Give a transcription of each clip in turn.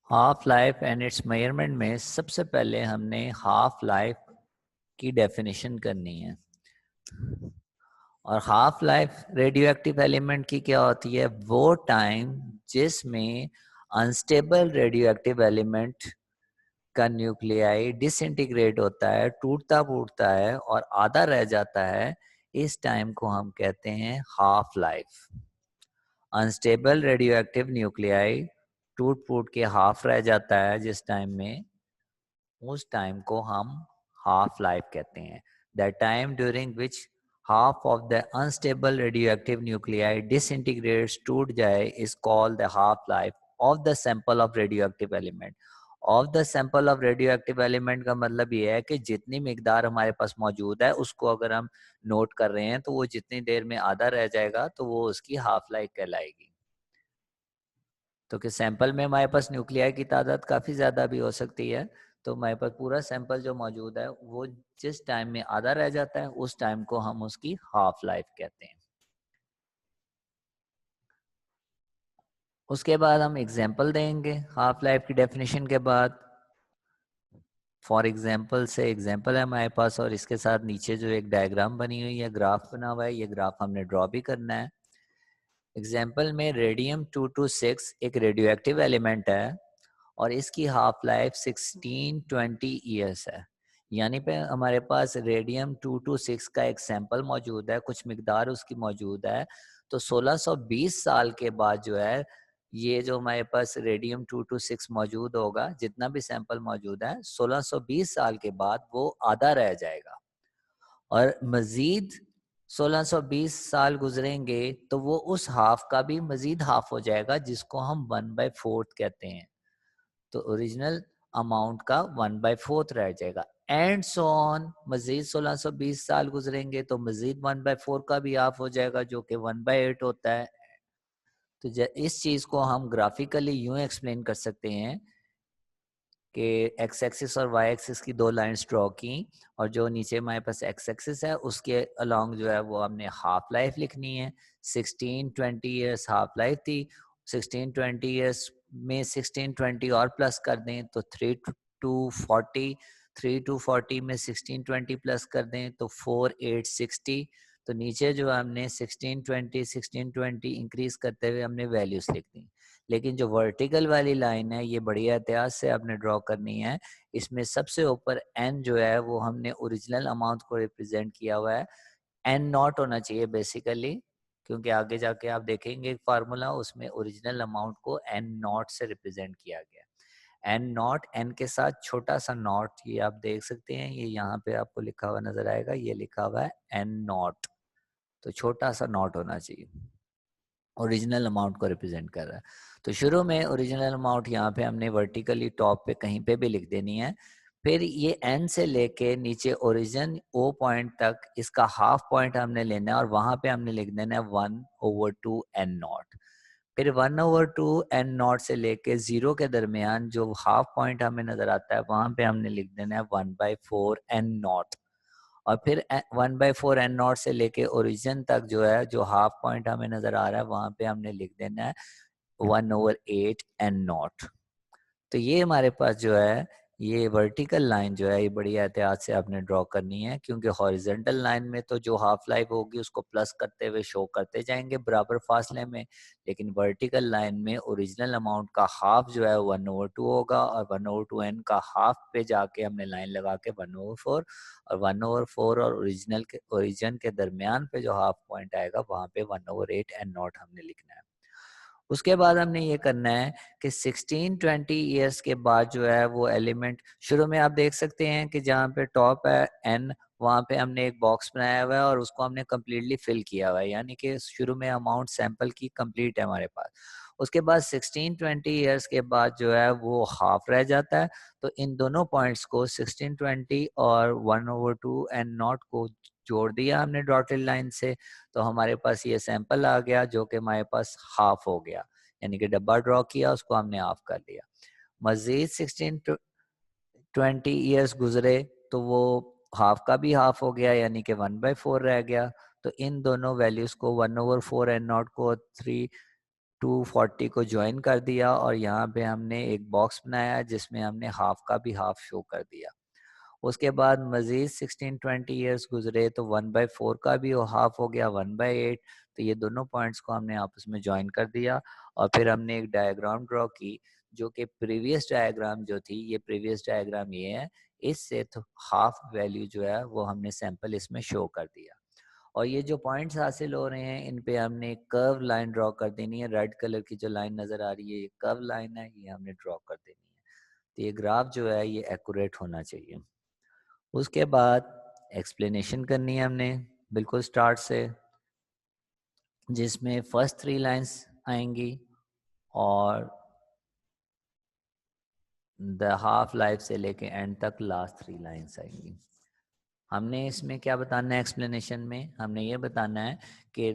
Half life and it's measurement में सबसे पहले हमने हाफ लाइफ की डेफिनेशन करनी है। और half life radio active element की क्या होती है? वो टाइम जिसमें अनस्टेबल रेडियो एक्टिव एलिमेंट का न्यूक्लियाई डिसइंटीग्रेट होता है, टूटता फूटता है और आधा रह जाता है। इस टाइम को हम कहते हैं half life. Unstable radio active nuclei टूट फूट के हाफ रह जाता है जिस टाइम में, उस टाइम को हम हाफ लाइफ कहते हैं। The time during which half of the unstable radioactive nuclei डिसइंटीग्रेट्स, टूट जाए, is called the half life of the sample of radioactive element. Of the sample of radioactive element का मतलब ये है कि जितनी मिकदार हमारे पास मौजूद है उसको अगर हम नोट कर रहे हैं तो वो जितनी देर में आधा रह जाएगा तो वो उसकी हाफ लाइफ कहलाएगी। तो कि सैंपल में हमारे पास न्यूक्लियाई की तादाद काफ़ी ज़्यादा भी हो सकती है, तो हमारे पास पूरा सैंपल जो मौजूद है वो जिस टाइम में आधा रह जाता है उस टाइम को हम उसकी हाफ लाइफ कहते हैं। उसके बाद हम एग्जांपल देंगे हाफ लाइफ की डेफिनेशन के बाद। फॉर एग्जांपल से एग्जांपल है हमारे पास और इसके साथ नीचे जो एक डायग्राम बनी हुई है, ग्राफ बना हुआ है, ये ग्राफ हमने ड्रॉ भी करना है। एग्जाम्पल में रेडियम 226 एक रेडियो एक्टिव एलिमेंट है और इसकी हाफ लाइफ 1620 ईयर्स है। यानी पे हमारे पास रेडियम 226 का एक सैंपल मौजूद है, कुछ मिकदार उसकी मौजूद है। तो 1620 साल के बाद जो है ये जो हमारे पास रेडियम 226 मौजूद होगा, जितना भी सैंपल मौजूद है, 1620 साल के बाद वो आधा रह जाएगा। और मजीद 1620 साल गुजरेंगे तो वो उस हाफ का भी मजीद हाफ हो जाएगा, जिसको हम 1/4 कहते हैं। तो ओरिजिनल अमाउंट का 1/4 रह जाएगा। एंड सो ऑन, मजीद 1620 साल गुजरेंगे तो मजीद 1/4 का भी हाफ हो जाएगा, जो कि 1/8 होता है। तो इस चीज को हम ग्राफिकली यूं एक्सप्लेन कर सकते हैं कि एक्स एक्सिस और वाई एक्सिस की दो लाइंस ड्रॉ की और जो नीचे हमारे पास एक्स एक्सिस है उसके अलोंग जो है वो हमने हाफ लाइफ लिखनी है। 1620 ईयर्स हाफ लाइफ थी। 1620 ईयर्स में 1620 और प्लस कर दें तो 3 to 40, 3 to 40 में 1620 प्लस कर दें तो 4860। तो नीचे जो हमने 1620 इंक्रीज करते हुए हमने वैल्यूज लिख दी। लेकिन जो वर्टिकल वाली लाइन है ये बड़ी एहतियात से आपने ड्रॉ करनी है। इसमें सबसे ऊपर एन जो है वो हमने ओरिजिनल अमाउंट को रिप्रेजेंट किया हुआ है। एन नॉट होना चाहिए बेसिकली, क्योंकि आगे जाके आप देखेंगे एक फार्मूला, उसमें ओरिजिनल अमाउंट को एन नॉट से रिप्रेजेंट किया गया। एन नॉट, एन के साथ छोटा सा नॉट, ये आप देख सकते हैं, ये यहाँ पे आपको लिखा हुआ नजर आएगा, ये लिखा हुआ है एन नॉट। तो छोटा सा नॉट होना चाहिए, ओरिजिनल अमाउंट को रिप्रेजेंट कर रहा है। तो शुरू में ओरिजिनल अमाउंट यहाँ पे हमने वर्टिकली टॉप पे कहीं पे भी लिख देनी है। फिर ये एन से लेके नीचे ओरिजिन ओ पॉइंट तक इसका हाफ पॉइंट हमने लेना है और वहां पे हमने लिख देना है 1/2 एन नॉट। फिर 1/2 एन नॉट से लेके 0 के दरमियान जो हाफ पॉइंट हमें नजर आता है वहां पे हमने लिख देना है 1/4 एन नॉट। और फिर 1/4 एन नॉट से लेके ओरिजिन तक जो है, जो हाफ पॉइंट हमें नजर आ रहा है वहां पे हमने लिख देना है 1/8 एन नॉट। तो ये हमारे पास जो है ये वर्टिकल लाइन जो है ये बड़ी एहतियात से आपने ड्रॉ करनी है, क्योंकि हॉरिजेंटल लाइन में तो जो हाफ लाइफ होगी उसको प्लस करते हुए शो करते जाएंगे बराबर फासले में। लेकिन वर्टिकल लाइन में ओरिजिनल अमाउंट का हाफ जो है 1/2 होगा और 1/2 एन का हाफ पे जाके हमने लाइन लगा के 1/4 और 1/4 और ओरिजिन के दरमियान पे जो हाफ पॉइंट आएगा वहां पे 1/8 एन नॉट हमने लिखना है। उसके बाद हमने ये करना है कि 1620 ईयर्स के बाद जो है वो एलिमेंट, शुरू में आप देख सकते हैं कि जहाँ पे टॉप है एन, वहाँ पे हमने एक बॉक्स बनाया हुआ है और उसको हमने कम्प्लीटली फिल किया हुआ है, यानी कि शुरू में अमाउंट सैंपल की कंप्लीट है हमारे पास। उसके बाद 1620 ईयर्स के बाद जो है वो हाफ रह जाता है। तो इन दोनों पॉइंट्स को 1620 और 1/2 एन नॉट को जोड़ दिया हमने डॉटेड लाइन से, तो हमारे पास ये सैंपल आ गया जो कि हमारे पास हाफ हो गया, यानी कि डब्बा ड्रॉ किया उसको हमने हाफ कर लिया। मजीद 1620 ईयर्स गुजरे तो वो हाफ का भी हाफ हो गया, यानी कि 1/4 रह गया। तो इन दोनों वैल्यूज को 1/4 एन नॉट को 3 240 को ज्वाइन कर दिया और यहाँ पे हमने एक बॉक्स बनाया जिसमें हमने हाफ का भी हाफ शो कर दिया। उसके बाद मज़ीद 16-20 ईयर्स गुजरे तो 1/4 का भी हाफ हो गया 1/8। तो ये दोनों पॉइंट्स को हमने आपस में ज्वाइन कर दिया और फिर हमने एक डायग्राम ड्रॉ की जो कि प्रीवियस डायग्राम जो थी, ये प्रीवियस डायग्राम ये है, इससे तो हाफ वैल्यू जो है वो हमने सैंपल इसमें शो कर दिया। और ये जो पॉइंट्स हासिल हो रहे हैं इन पे हमने एक कर्व लाइन ड्रॉ कर देनी है। रेड कलर की जो लाइन नज़र आ रही है ये कर्व लाइन है, ये हमने ड्रॉ कर देनी है। तो ये ग्राफ जो है ये एक्यूरेट होना चाहिए। उसके बाद एक्सप्लेनेशन करनी है हमने बिल्कुल स्टार्ट से, जिसमें फर्स्ट 3 लाइंस आएंगी और द हाफ लाइफ से लेके एंड तक लास्ट 3 लाइंस आएंगी। हमने इसमें क्या बताना है एक्सप्लेनेशन में, हमने ये बताना है कि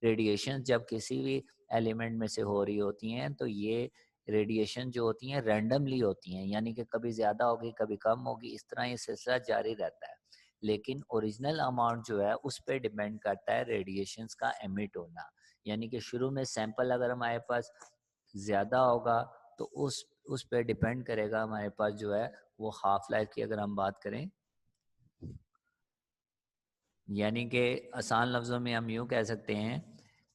रेडिएशन जब किसी भी एलिमेंट में से हो रही होती हैं तो ये रेडिएशन जो होती हैं रैंडमली होती हैं, यानी कि कभी ज़्यादा होगी कभी कम होगी, इस तरह ये सिलसिला जारी रहता है। लेकिन ओरिजिनल अमाउंट जो है उस पर डिपेंड करता है रेडिएशंस का एमिट होना। यानी कि शुरू में सैंपल अगर हमारे पास ज़्यादा होगा तो उस पर डिपेंड करेगा हमारे पास जो है वो हाफ लाइफ की अगर हम बात करें, यानी कि आसान लफ्ज़ों में हम यूँ कह सकते हैं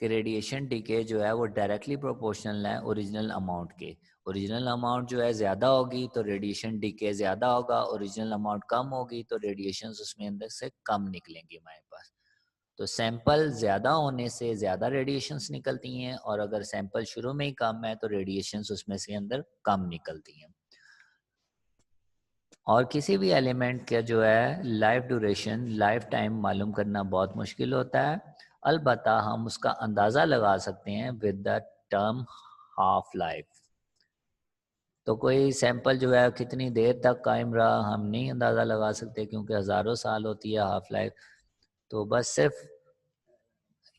कि रेडिएशन डीके जो है वो डायरेक्टली प्रोपोर्शनल है ओरिजिनल अमाउंट के। ओरिजिनल अमाउंट जो है ज़्यादा होगी तो रेडिएशन डीके ज़्यादा होगा, ओरिजिनल अमाउंट कम होगी तो रेडिएशंस उसमें अंदर से कम निकलेंगी हमारे पास। तो सैंपल ज़्यादा होने से ज़्यादा रेडिएशंस निकलती हैं और अगर सैंपल शुरू में ही कम है तो रेडिएशंस उसमें से अंदर कम निकलती हैं। और किसी भी एलिमेंट का जो है लाइफ ड्यूरेशन, लाइफ टाइम मालूम करना बहुत मुश्किल होता है। अलबत्ता हम उसका अंदाज़ा लगा सकते हैं with the term half life. तो कोई सैंपल जो है कितनी देर तक कायम रहा हम नहीं अंदाज़ा लगा सकते क्योंकि हज़ारों साल होती है हाफ लाइफ। तो बस सिर्फ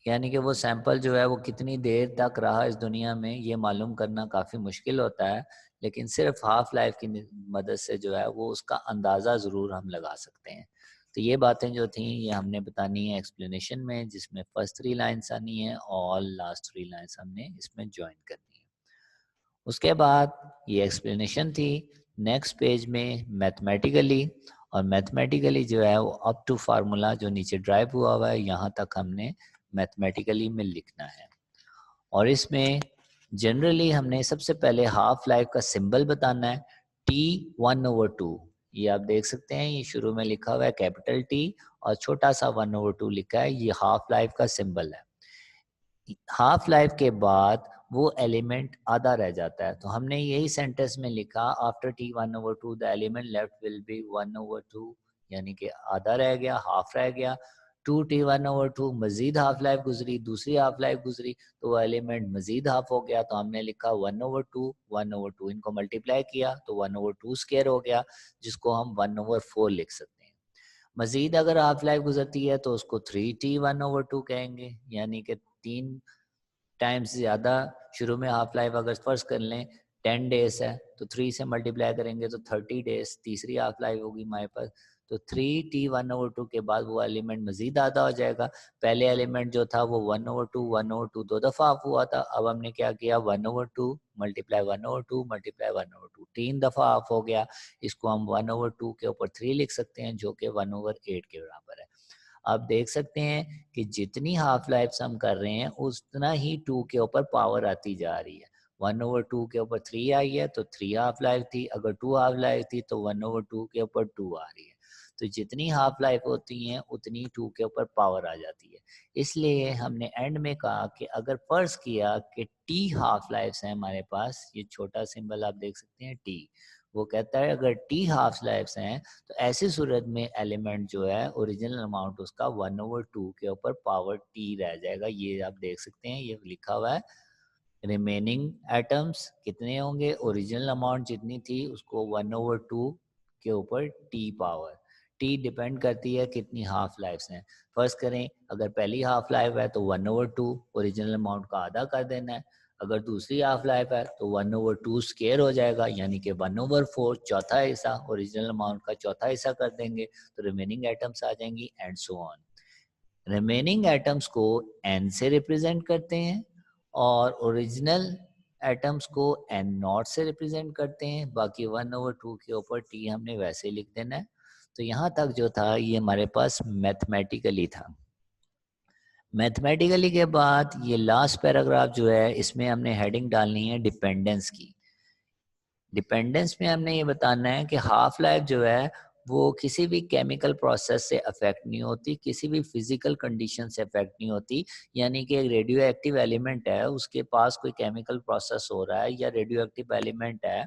यानी कि वो सैंपल जो है वो कितनी देर तक रहा इस दुनिया में ये मालूम करना काफ़ी मुश्किल होता है। लेकिन सिर्फ हाफ लाइफ की मदद से जो है वो उसका अंदाज़ा ज़रूर हम लगा सकते हैं। तो ये बातें जो थी ये हमने बतानी है एक्सप्लेनेशन में, जिसमें फर्स्ट 3 लाइन्स आनी है और लास्ट 3 लाइन्स हमने इसमें ज्वाइन करनी है। उसके बाद ये एक्सप्लेनेशन थी। नेक्स्ट पेज में मैथमेटिकली, और मैथमेटिकली जो है वो अप टू फार्मूला जो नीचे ड्राइव हुआ हुआ है यहाँ तक हमने मैथमेटिकली में लिखना है। और इसमें जनरली हमने सबसे पहले हाफ लाइफ का सिंबल बताना है T1/2। ये आप देख सकते हैं ये शुरू में लिखा हुआ है कैपिटल T और छोटा सा 1/2 लिखा है, ये हाफ लाइफ का सिंबल है। हाफ लाइफ के बाद वो एलिमेंट आधा रह जाता है, तो हमने यही सेंटेंस में लिखा after T1/2 the element left will be 1/2, यानी कि आधा रह गया, हाफ रह गया। 2T1/2 मजीद हाफ लाइफ गुजरी, दूसरी हाफ लाइफ गुजरी तो वो एलिमेंट मजीद हाफ हो गया, तो हमने लिखा 1/2 इनको मल्टीप्लाई किया तो 1/2 स्क्वायर हो गया, जिसको हम 1/4 लिख सकते हैं। मजीद अगर हाफ लाइफ गुजरती है तो उसको 3T1/2 कहेंगे, यानी कि 3 टाइम्स ज़्यादा। शुरू में हाफ लाइफ अगर फर्स्ट कर लें 10 डेज है तो 3 से मल्टीप्लाई करेंगे तो 30 डेज तीसरी हाफ लाइफ होगी हमारे पास। तो 3T1/2 के बाद वो एलिमेंट मजीद आधा हो जाएगा। पहले एलिमेंट जो था वो 1/2 दो दफ़ा हाफ हुआ था, अब हमने क्या किया 1/2 मल्टीप्लाई 1/2 मल्टीप्लाई 1/2 3 दफ़ा हाफ हो गया। इसको हम 1/2 के ऊपर 3 लिख सकते हैं जो कि 1/8 के बराबर है। आप देख सकते हैं कि जितनी हाफ लाइफ हम कर रहे हैं उतना ही 2 के ऊपर पावर आती जा रही है। 1/2 के ऊपर 3 आई है तो 3 हाफ लाइफ थी, अगर 2 हाफ लाइफ थी तो 1/2 के ऊपर 2 आ रही है। तो जितनी हाफ लाइफ होती हैं उतनी 2 के ऊपर पावर आ जाती है। इसलिए हमने एंड में कहा कि अगर फर्ज किया कि टी हाफ लाइफ है हमारे पास, ये छोटा सिंबल आप देख सकते हैं टी, वो कहता है अगर टी हाफ लाइफ्स हैं तो ऐसी सूरत में एलिमेंट जो है ओरिजिनल अमाउंट उसका 1/2 के ऊपर पावर टी रह जाएगा। ये आप देख सकते हैं ये लिखा हुआ है। रिमेनिंग एटम्स कितने होंगे, ओरिजिनल अमाउंट जितनी थी उसको 1/2 के ऊपर टी पावर। टी डिपेंड करती है कितनी हाफ लाइफ्स हैं। फर्स्ट करें अगर पहली हाफ लाइफ है तो 1/2 ओरिजिनल अमाउंट का आधा कर देना है। अगर दूसरी हाफ लाइफ है तो 1/2 स्केयर हो जाएगा, यानी कि 1/4 चौथा हिस्सा ओरिजिनल अमाउंट का चौथा हिस्सा कर देंगे तो रिमेनिंग एटम्स आ जाएंगी and so on. Remaining atoms को n से रिप्रेजेंट करते हैं और ओरिजिनल एटम्स को n नॉट से रिप्रेजेंट करते हैं, बाकी 1/2 के ऊपर t हमने वैसे लिख देना है। तो यहाँ तक जो था ये हमारे पास मैथमेटिकली था। मैथमेटिकली के बाद ये लास्ट पैराग्राफ जो है इसमें हमने हेडिंग डालनी है डिपेंडेंस की। डिपेंडेंस में हमने ये बताना है कि हाफ लाइफ जो है वो किसी भी केमिकल प्रोसेस से अफेक्ट नहीं होती, किसी भी फिजिकल कंडीशन से अफेक्ट नहीं होती। यानी कि एक रेडियो एक्टिव एलिमेंट है, उसके पास कोई केमिकल प्रोसेस हो रहा है या रेडियो एक्टिव एलिमेंट है,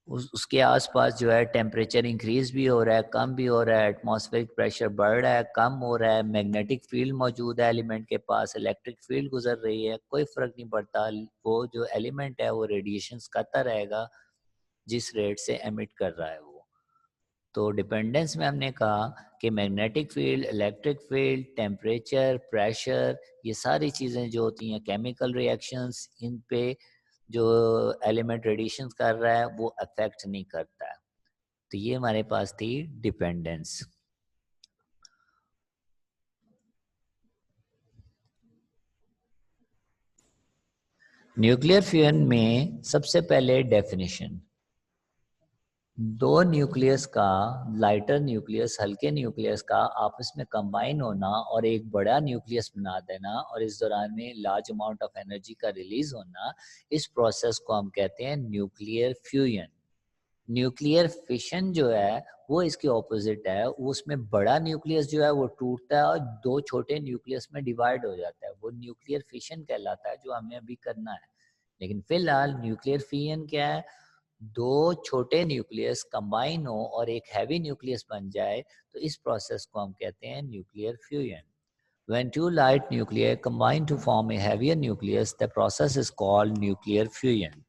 उसके आसपास जो है टेम्परेचर इंक्रीज भी हो रहा है, कम भी हो रहा है, एटमॉस्फेरिक प्रेशर बढ़ रहा है, कम हो रहा है, मैग्नेटिक फील्ड मौजूद है एलिमेंट के पास, इलेक्ट्रिक फील्ड गुजर रही है, कोई फर्क नहीं पड़ता। वो जो एलिमेंट है वो रेडिएशंस करता रहेगा जिस रेट से एमिट कर रहा है वो। तो डिपेंडेंस में हमने कहा कि magnetic field, electric field, temperature, pressure, ये सारी चीज़ें जो होती हैं, केमिकल रिएक्शंस, इन पे जो एलिमेंट रेडिएशन कर रहा है वो अफेक्ट नहीं करता है। तो ये हमारे पास थी डिपेंडेंस। न्यूक्लियर फ्यूजन में सबसे पहले डेफिनेशन, दो न्यूक्लियस का, लाइटर न्यूक्लियस हल्के न्यूक्लियस का आपस में कंबाइन होना और एक बड़ा न्यूक्लियस बना देना और इस दौरान में लार्ज अमाउंट ऑफ एनर्जी का रिलीज होना, इस प्रोसेस को हम कहते हैं न्यूक्लियर फ्यूजन। न्यूक्लियर फिशन जो है वो इसके ऑपोजिट है, उसमें बड़ा न्यूक्लियस जो है वो टूटता है और दो छोटे न्यूक्लियस में डिवाइड हो जाता है, वो न्यूक्लियर फिशन कहलाता है जो हमें अभी करना है। लेकिन फिलहाल न्यूक्लियर फिशन क्या है, दो छोटे न्यूक्लियस कंबाइन हो और एक हैवी न्यूक्लियस बन जाए, तो इस प्रोसेस को हम कहते हैं nuclear fusion. When two light nuclei combine to form a heavier nucleus, the process is called nuclear fusion.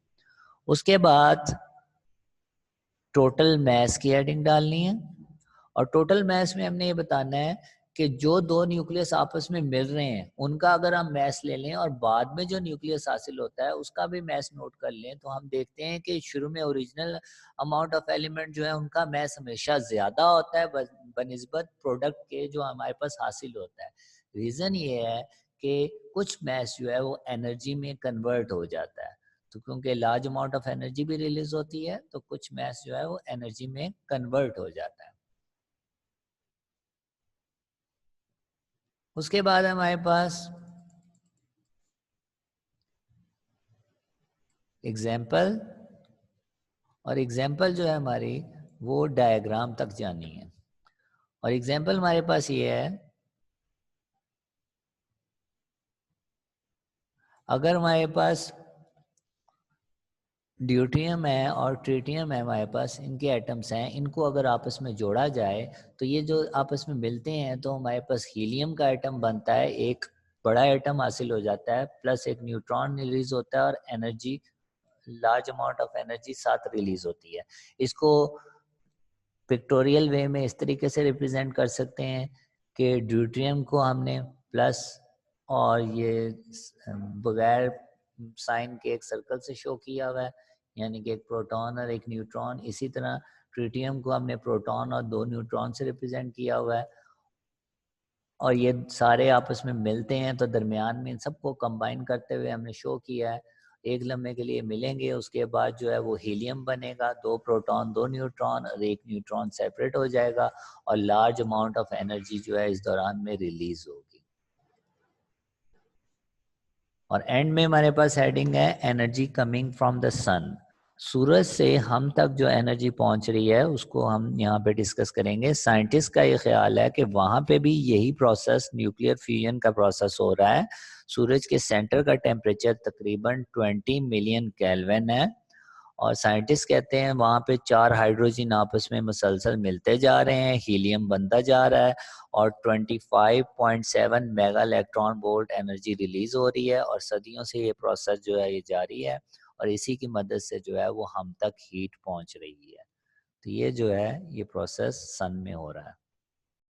उसके बाद टोटल मैस की हेडिंग डालनी है और टोटल मैस में हमने ये बताना है कि जो दो न्यूक्लियस आपस में मिल रहे हैं उनका अगर हम मैस ले लें और बाद में जो न्यूक्लियस हासिल होता है उसका भी मैस नोट कर लें, तो हम देखते हैं कि शुरू में ओरिजिनल अमाउंट ऑफ एलिमेंट जो है उनका मैस हमेशा ज़्यादा होता है बनिस्बत प्रोडक्ट के जो हमारे पास हासिल होता है। रीज़न ये है कि कुछ मैस जो है वो एनर्जी में कन्वर्ट हो जाता है, तो क्योंकि लार्ज अमाउंट ऑफ एनर्जी भी रिलीज होती है तो कुछ मैस जो है वो एनर्जी में कन्वर्ट हो जाता है। उसके बाद हमारे पास एग्जाम्पल, और एग्जाम्पल जो है हमारी वो डायग्राम तक जानी है। और एग्जाम्पल हमारे पास ये है, अगर हमारे पास ड्यूटेरियम है और ट्रिटियम है, हमारे पास इनके एटम्स हैं, इनको अगर आपस में जोड़ा जाए तो ये जो आपस में मिलते हैं तो हमारे पास हीलियम का एटम बनता है, एक बड़ा एटम हासिल हो जाता है, प्लस एक न्यूट्रॉन रिलीज होता है और energy, large amount of energy साथ रिलीज होती है। इसको पिक्टोरियल वे में इस तरीके से रिप्रेजेंट कर सकते हैं कि ड्यूटेरियम को हमने प्लस और ये बगैर साइन के एक सर्कल से शो किया हुआ है, यानी कि एक प्रोटॉन और एक न्यूट्रॉन। इसी तरह ट्रिटियम को हमने प्रोटॉन और दो न्यूट्रॉन से रिप्रेजेंट किया हुआ है और ये सारे आपस में मिलते हैं तो दरमियान में इन सबको कंबाइन करते हुए हमने शो किया है। एक लम्हे के लिए मिलेंगे, उसके बाद जो है वो हीलियम बनेगा, दो प्रोटॉन दो न्यूट्रॉन, और एक न्यूट्रॉन सेपरेट हो जाएगा और लार्ज अमाउंट ऑफ एनर्जी जो है इस दौरान में रिलीज होगी। और एंड में हमारे पास हेडिंग है एनर्जी कमिंग फ्रॉम द सन। सूरज से हम तक जो एनर्जी पहुंच रही है उसको हम यहाँ पे डिस्कस करेंगे। साइंटिस्ट का ये ख्याल है कि वहाँ पे भी यही प्रोसेस, न्यूक्लियर फ्यूजन का प्रोसेस हो रहा है। सूरज के सेंटर का टेम्परेचर तकरीबन 20 मिलियन केल्विन है और साइंटिस्ट कहते हैं वहाँ पे चार हाइड्रोजन आपस में मुसलसल मिलते जा रहे हैं, हीलियम बनता जा रहा है और 25.7 mega electron volt energy release हो रही है और सदियों से ये प्रोसेस जो है ये जारी है और इसी की मदद से जो है वो हम तक हीट पहुंच रही है। तो ये जो है ये प्रोसेस सन में हो रहा है।